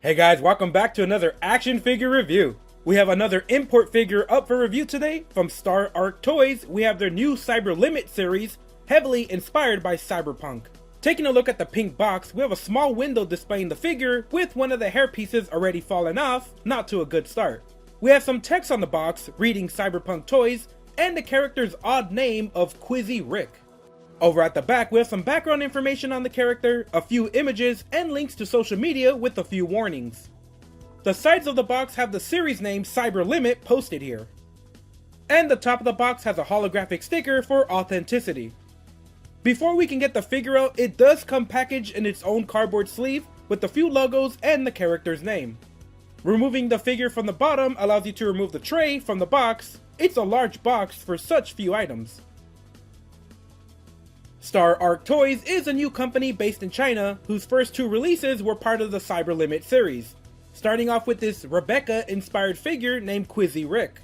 Hey guys, welcome back to another action figure review. We have another import figure up for review today. From StarArc Toys, we have their new Cyber Limit series, heavily inspired by cyberpunk. Taking a look at the pink box, we have a small window displaying the figure with one of the hair pieces already fallen off, not to a good start. We have some text on the box reading Cyberpunk Toys and the character's odd name of Quisy Rick. Over at the back, we have some background information on the character, a few images, and links to social media with a few warnings. The sides of the box have the series name Cyber Limit posted here. And the top of the box has a holographic sticker for authenticity. Before we can get the figure out, it does come packaged in its own cardboard sleeve with a few logos and the character's name. Removing the figure from the bottom allows you to remove the tray from the box. It's a large box for such few items. StarArc Toys is a new company based in China whose first two releases were part of the Cyber Limit series, starting off with this Rebecca-inspired figure named Quisy Rick.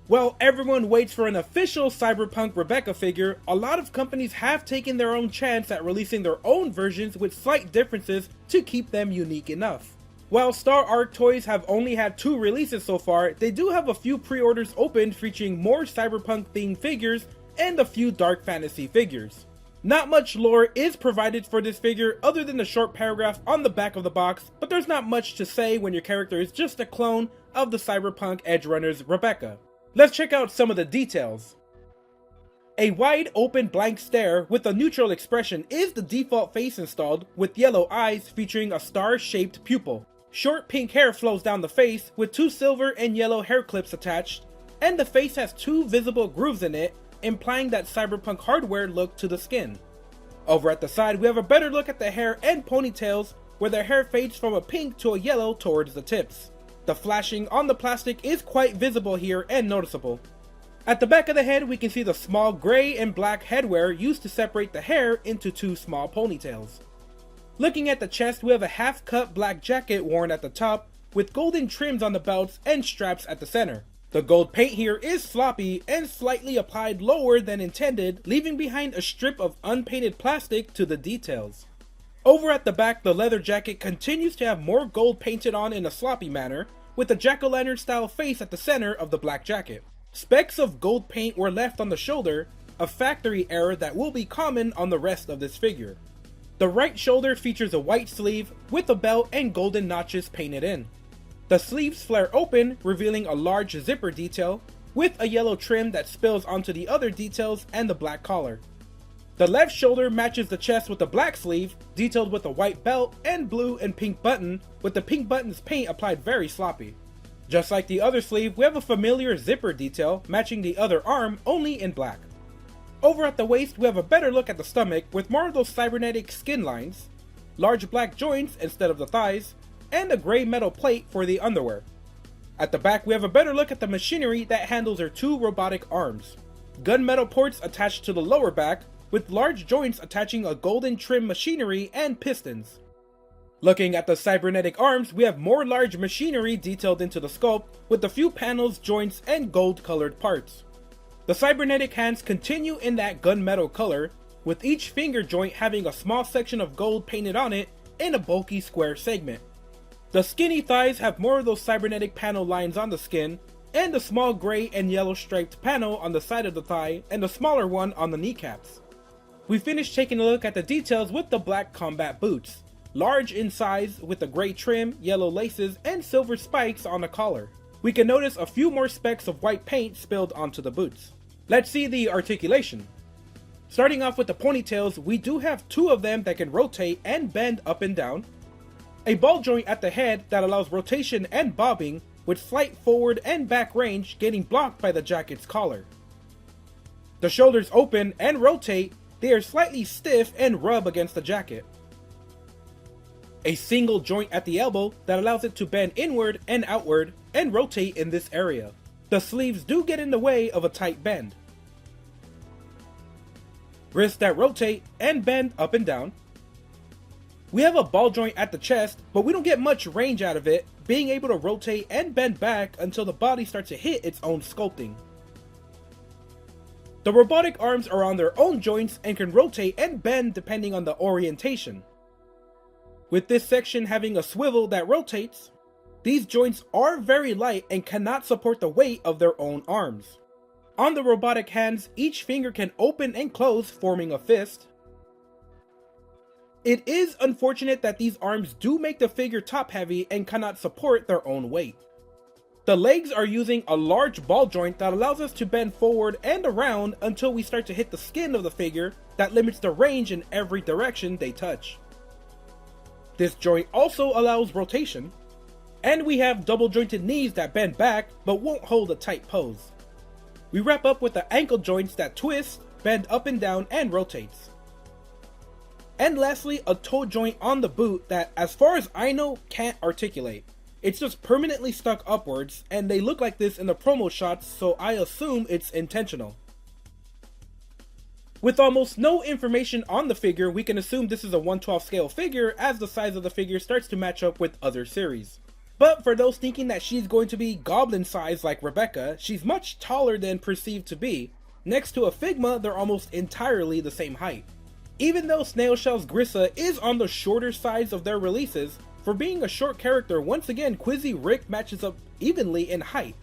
While everyone waits for an official Cyberpunk Rebecca figure, a lot of companies have taken their own chance at releasing their own versions with slight differences to keep them unique enough. While StarArc Toys have only had 2 releases so far, they do have a few pre-orders open featuring more cyberpunk-themed figures and a few dark fantasy figures. Not much lore is provided for this figure other than the short paragraph on the back of the box, but there's not much to say when your character is just a clone of the cyberpunk Edgerunner's Rebecca. Let's check out some of the details. A wide open blank stare with a neutral expression is the default face installed, with yellow eyes featuring a star-shaped pupil. Short pink hair flows down the face with 2 silver and yellow hair clips attached, and the face has 2 visible grooves in it, implying that cyberpunk hardware look to the skin. Over at the side, we have a better look at the hair and ponytails, where their hair fades from a pink to a yellow towards the tips. The flashing on the plastic is quite visible here and noticeable. At the back of the head, we can see the small gray and black headwear used to separate the hair into 2 small ponytails. Looking at the chest, we have a half-cut black jacket worn at the top, with golden trims on the belts and straps at the center. The gold paint here is floppy and slightly applied lower than intended, leaving behind a strip of unpainted plastic to the details. Over at the back, the leather jacket continues to have more gold painted on in a sloppy manner, with a jack-o'-lantern style face at the center of the black jacket. Specks of gold paint were left on the shoulder, a factory error that will be common on the rest of this figure. The right shoulder features a white sleeve with a belt and golden notches painted in. The sleeves flare open, revealing a large zipper detail, with a yellow trim that spills onto the other details and the black collar. The left shoulder matches the chest with a black sleeve, detailed with a white belt and blue and pink button, with the pink button's paint applied very sloppy. Just like the other sleeve, we have a familiar zipper detail matching the other arm, only in black. Over at the waist, we have a better look at the stomach with more of those cybernetic skin lines, large black joints instead of the thighs, and a gray metal plate for the underwear. At the back, we have a better look at the machinery that handles her 2 robotic arms. Gunmetal ports attached to the lower back, with large joints attaching a golden trim machinery and pistons. Looking at the cybernetic arms, we have more large machinery detailed into the sculpt, with a few panels, joints, and gold-colored parts. The cybernetic hands continue in that gunmetal color, with each finger joint having a small section of gold painted on it in a bulky square segment. The skinny thighs have more of those cybernetic panel lines on the skin, and a small gray and yellow striped panel on the side of the thigh, and a smaller one on the kneecaps. We finished taking a look at the details with the black combat boots, large in size with a gray trim, yellow laces, and silver spikes on the collar. We can notice a few more specks of white paint spilled onto the boots. Let's see the articulation. Starting off with the ponytails, we do have 2 of them that can rotate and bend up and down, a ball joint at the head that allows rotation and bobbing, with slight forward and back range getting blocked by the jacket's collar. The shoulders open and rotate, they are slightly stiff and rub against the jacket. A single joint at the elbow that allows it to bend inward and outward and rotate in this area. The sleeves do get in the way of a tight bend. Wrists that rotate and bend up and down. We have a ball joint at the chest, but we don't get much range out of it, being able to rotate and bend back until the body starts to hit its own sculpting. The robotic arms are on their own joints and can rotate and bend depending on the orientation. with this section having a swivel that rotates. These joints are very light and cannot support the weight of their own arms. On the robotic hands, each finger can open and close, forming a fist. It is unfortunate that these arms do make the figure top heavy and cannot support their own weight. The legs are using a large ball joint that allows us to bend forward and around until we start to hit the skin of the figure that limits the range in every direction they touch. This joint also allows rotation, and we have double jointed knees that bend back but won't hold a tight pose. We wrap up with the ankle joints that twist, bend up and down, and rotates. And lastly, a toe joint on the boot that, as far as I know, can't articulate. It's just permanently stuck upwards, and they look like this in the promo shots, so I assume it's intentional. With almost no information on the figure, we can assume this is a 1/12 scale figure as the size of the figure starts to match up with other series. But for those thinking that she's going to be goblin size like Rebecca, she's much taller than perceived to be. Next to a Figma, they're almost entirely the same height. Even though Snail Shell's Grissa is on the shorter sides of their releases, for being a short character, once again Quisy Rick matches up evenly in height.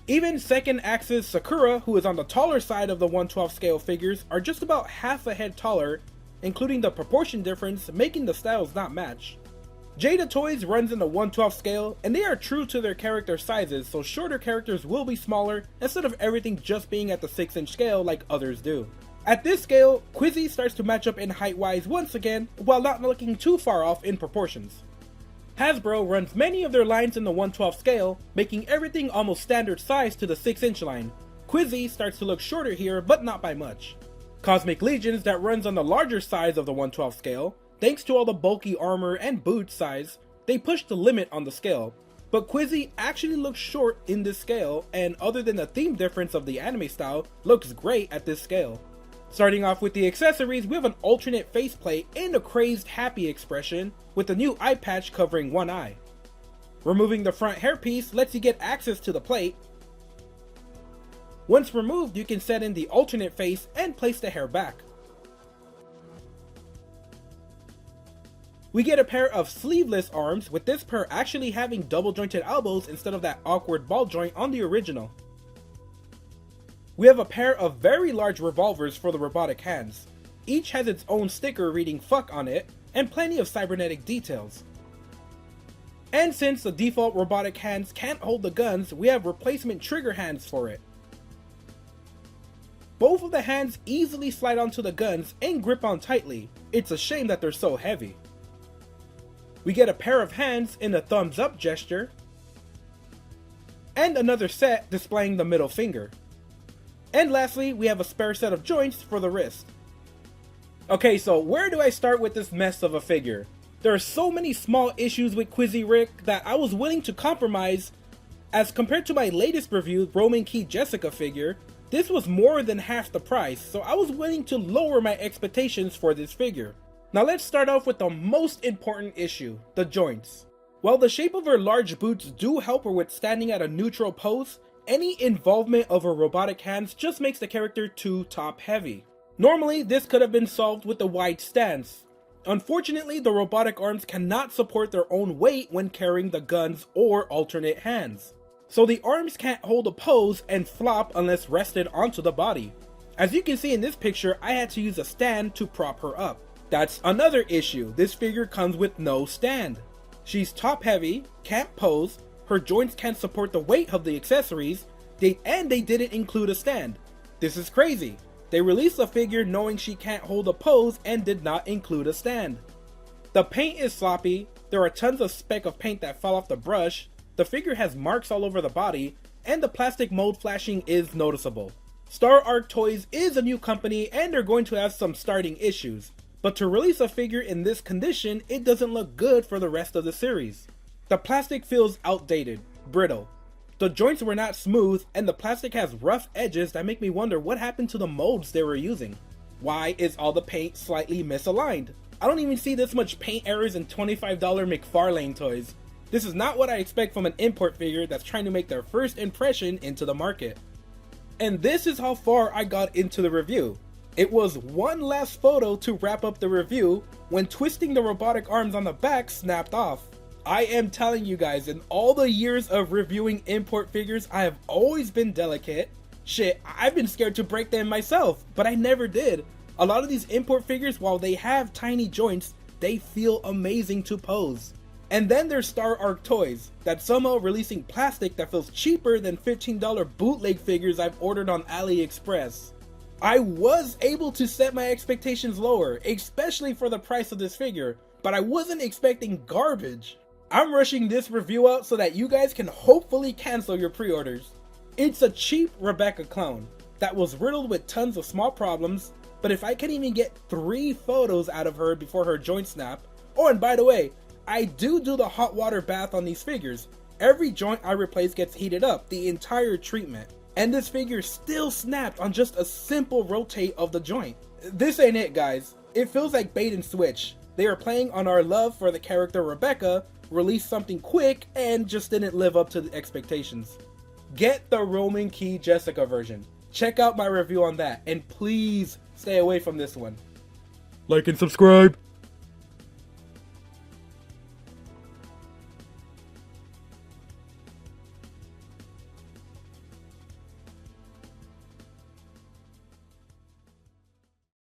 Even second axis Sakura, who is on the taller side of the 1/12 scale figures, are just about half a head taller, including the proportion difference, making the styles not match. Jada Toys runs in the 1/12 scale, and they are true to their character sizes, so shorter characters will be smaller instead of everything just being at the 6-inch scale like others do. At this scale, Quisy starts to match up in height-wise once again, while not looking too far off in proportions. Hasbro runs many of their lines in the 1/12 scale, making everything almost standard size to the 6-inch line. Quisy starts to look shorter here, but not by much. Cosmic Legions, that runs on the larger size of the 1/12 scale, thanks to all the bulky armor and boot size, they push the limit on the scale. But Quisy actually looks short in this scale, and other than the theme difference of the anime style, looks great at this scale. Starting off with the accessories, we have an alternate faceplate and a crazed happy expression with a new eye patch covering one eye. Removing the front hairpiece lets you get access to the plate. Once removed, you can set in the alternate face and place the hair back. We get a pair of sleeveless arms, with this pair actually having double jointed elbows instead of that awkward ball joint on the original. We have a pair of very large revolvers for the robotic hands. Each has its own sticker reading "fuck" on it, and plenty of cybernetic details. And since the default robotic hands can't hold the guns, we have replacement trigger hands for it. Both of the hands easily slide onto the guns and grip on tightly. It's a shame that they're so heavy. We get a pair of hands in a thumbs up gesture, and another set displaying the middle finger. And lastly, we have a spare set of joints for the wrist. Okay, so where do I start with this mess of a figure? There are so many small issues with Quisy Rick that I was willing to compromise. As compared to my latest review, Roman Key Jessica figure, this was more than half the price, so I was willing to lower my expectations for this figure. Now let's start off with the most important issue, the joints. While the shape of her large boots do help her with standing at a neutral pose, any involvement of her robotic hands just makes the character too top heavy. Normally, this could have been solved with a wide stance. Unfortunately, the robotic arms cannot support their own weight when carrying the guns or alternate hands. So the arms can't hold a pose and flop unless rested onto the body. As you can see in this picture, I had to use a stand to prop her up. That's another issue, this figure comes with no stand. She's top heavy, can't pose, her joints can't support the weight of the accessories, and they didn't include a stand. This is crazy. They released a figure knowing she can't hold a pose and did not include a stand. The paint is sloppy, there are tons of speck of paint that fall off the brush, the figure has marks all over the body, and the plastic mold flashing is noticeable. StarArc Toys is a new company and they're going to have some starting issues, but to release a figure in this condition, it doesn't look good for the rest of the series. The plastic feels outdated, brittle. The joints were not smooth, and the plastic has rough edges that make me wonder what happened to the molds they were using. Why is all the paint slightly misaligned? I don't even see this much paint errors in $25 McFarlane toys. This is not what I expect from an import figure that's trying to make their first impression into the market. And this is how far I got into the review. It was one last photo to wrap up the review when twisting the robotic arms on the back snapped off. I am telling you guys, in all the years of reviewing import figures, I have always been delicate. Shit, I've been scared to break them myself, but I never did. A lot of these import figures, while they have tiny joints, they feel amazing to pose. And then there's StarArc toys, that somehow releasing plastic that feels cheaper than $15 bootleg figures I've ordered on AliExpress. I was able to set my expectations lower, especially for the price of this figure, but I wasn't expecting garbage. I'm rushing this review out so that you guys can hopefully cancel your pre-orders. It's a cheap Rebecca clone that was riddled with tons of small problems, but if I can even get 3 photos out of her before her joint snap, oh and by the way, I do the hot water bath on these figures. Every joint I replace gets heated up, the entire treatment. And this figure still snapped on just a simple rotate of the joint. This ain't it, guys. It feels like bait and switch. They are playing on our love for the character Rebecca, released something quick, and just didn't live up to the expectations. Get the Roman Key Jessica version. Check out my review on that, and please stay away from this one. Like and subscribe.